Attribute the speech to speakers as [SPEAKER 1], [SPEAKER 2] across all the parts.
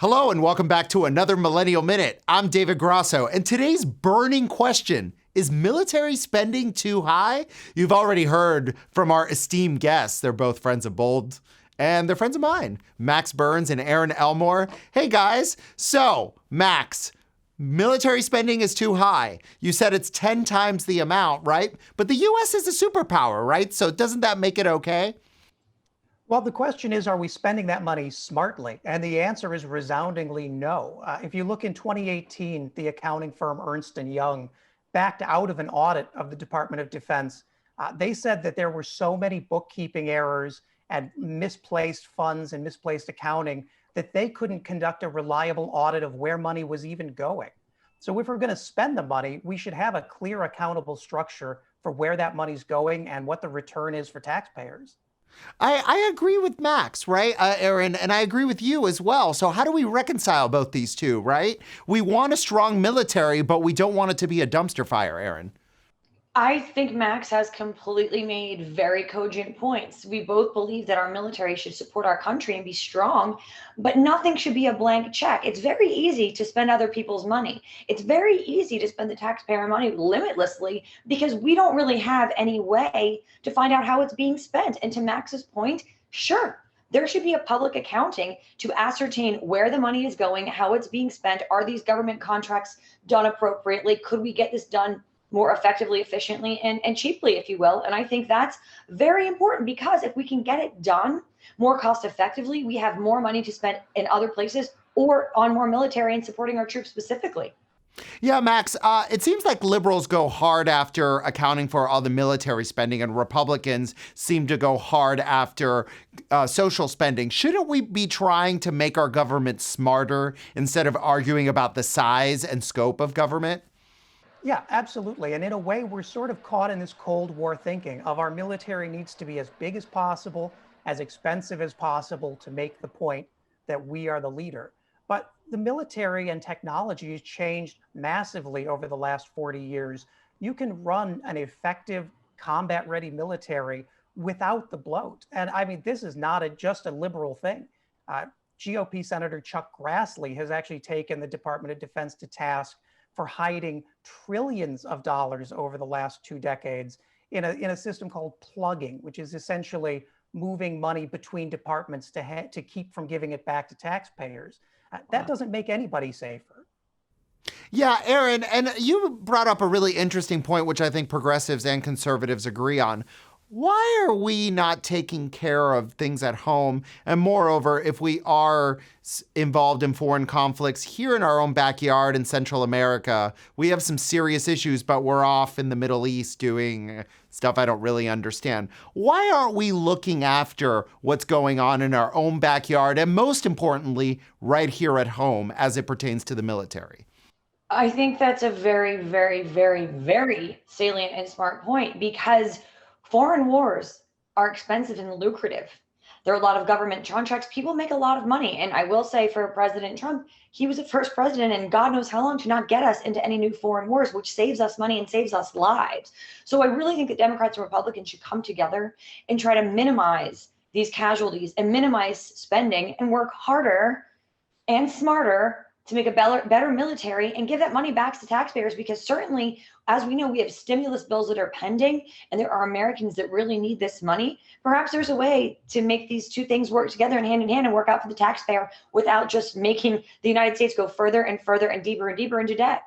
[SPEAKER 1] Hello and welcome back to another Millennial Minute. I'm David Grasso, and today's burning question: is military spending too high? You've already heard from our esteemed guests. They're both friends of Bold, and they're friends of mine, Max Burns and Erin Elmore. Hey guys, so Max, military spending is too high. You said it's 10 times the amount, right? But the US is a superpower, right? So doesn't that make it okay?
[SPEAKER 2] Well, the question is, are we spending that money smartly? And the answer is resoundingly no. If you look in 2018, the accounting firm Ernst Young backed out of an audit of the Department of Defense. They said that there were so many bookkeeping errors and misplaced funds and misplaced accounting that they couldn't conduct a reliable audit of where money was even going. So if we're going to spend the money, we should have a clear, accountable structure for where that money's going and what the return is for taxpayers.
[SPEAKER 1] I agree with Max, right, Erin, and I agree with you as well. So how do we reconcile both these two, right? We want a strong military, but we don't want it to be a dumpster fire, Erin.
[SPEAKER 3] I think Max has completely made very cogent points. We both believe that our military should support our country and be strong, but nothing should be a blank check. It's very easy to spend other people's money. It's very easy to spend the taxpayer money limitlessly because we don't really have any way to find out how it's being spent. And to Max's point, sure, there should be a public accounting to ascertain where the money is going, how it's being spent. Are these government contracts done appropriately? Could we get this done more effectively, efficiently, and cheaply, if you will? And I think that's very important because if we can get it done more cost effectively, we have more money to spend in other places or on more military and supporting our troops specifically.
[SPEAKER 1] Yeah, Max, it seems like liberals go hard after accounting for all the military spending, and Republicans seem to go hard after social spending. Shouldn't we be trying to make our government smarter instead of arguing about the size and scope of government?
[SPEAKER 2] Yeah, absolutely. And in a way, we're sort of caught in this Cold War thinking of our military needs to be as big as possible, as expensive as possible to make the point that we are the leader. But the military and technology has changed massively over the last 40 years. You can run an effective combat-ready military without the bloat. And I mean, this is not just a liberal thing. Uh, GOP Senator Chuck Grassley has actually taken the Department of Defense to task for hiding trillions of dollars over the last 2 decades in a system called plugging, which is essentially moving money between departments to keep from giving it back to taxpayers. That doesn't make anybody safer.
[SPEAKER 1] Yeah, Erin, and you brought up a really interesting point, which I think progressives and conservatives agree on. Why are we not taking care of things at home? And moreover, if we are involved in foreign conflicts here in our own backyard in Central America, we have some serious issues, but we're off in the Middle East doing stuff I don't really understand. Why aren't we looking after what's going on in our own backyard and, most importantly, right here at home as it pertains to the military?
[SPEAKER 3] I think that's a very, very, very, very salient and smart point because foreign wars are expensive and lucrative. There are a lot of government contracts. People make a lot of money. And I will say for President Trump, he was the first president and God knows how long to not get us into any new foreign wars, which saves us money and saves us lives. So I really think that Democrats and Republicans should come together and try to minimize these casualties and minimize spending and work harder and smarter to make a better military and give that money back to taxpayers, because certainly, as we know, we have stimulus bills that are pending and there are Americans that really need this money. Perhaps there's a way to make these two things work together and hand in hand and work out for the taxpayer without just making the United States go further and further and deeper into debt.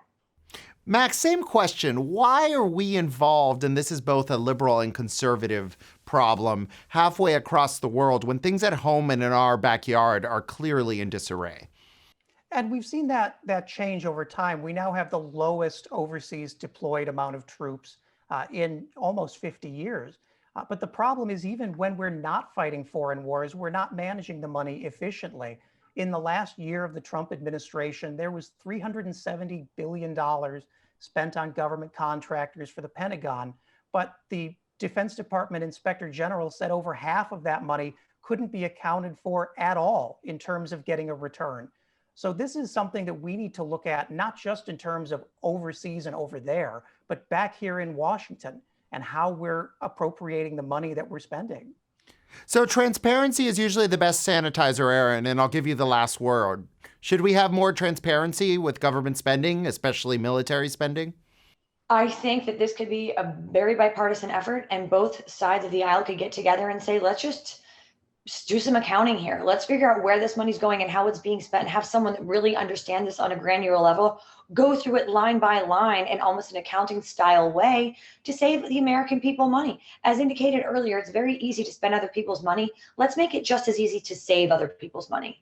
[SPEAKER 1] Max, same question. Why are we involved, and this is both a liberal and conservative problem, halfway across the world when things at home and in our backyard are clearly in disarray?
[SPEAKER 2] And we've seen that change over time. We now have the lowest overseas deployed amount of troops in almost 50 years. But the problem is, even when we're not fighting foreign wars, we're not managing the money efficiently. In the last year of the Trump administration, there was $370 billion spent on government contractors for the Pentagon. But the Defense Department Inspector General said over half of that money couldn't be accounted for at all in terms of getting a return. So this is something that we need to look at, not just in terms of overseas and over there, but back here in Washington and how we're appropriating the money that we're spending.
[SPEAKER 1] So transparency is usually the best sanitizer, Erin, and I'll give you the last word. Should we have more transparency with government spending, especially military spending?
[SPEAKER 3] I think that this could be a very bipartisan effort, and both sides of the aisle could get together and say, let's just do some accounting here. Let's figure out where this money's going and how it's being spent, and have someone that really understands this on a granular level go through it line by line in almost an accounting style way to save the American people money. As indicated earlier, it's very easy to spend other people's money. Let's make it just as easy to save other people's money.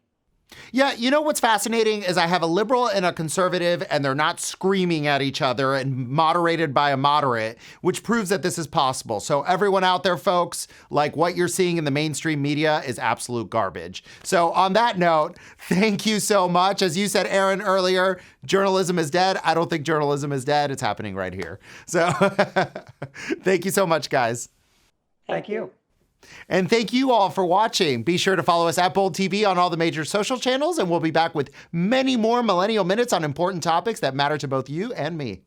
[SPEAKER 1] Yeah, you know what's fascinating is I have a liberal and a conservative, and they're not screaming at each other and moderated by a moderate, which proves that this is possible. So everyone out there, folks, like what you're seeing in the mainstream media is absolute garbage. So on that note, thank you so much. As you said, Erin, earlier, journalism is dead. I don't think journalism is dead. It's happening right here. So thank you so much, guys.
[SPEAKER 2] Thank you.
[SPEAKER 1] And thank you all for watching. Be sure to follow us at Bold TV on all the major social channels, and we'll be back with many more Millennial Minutes on important topics that matter to both you and me.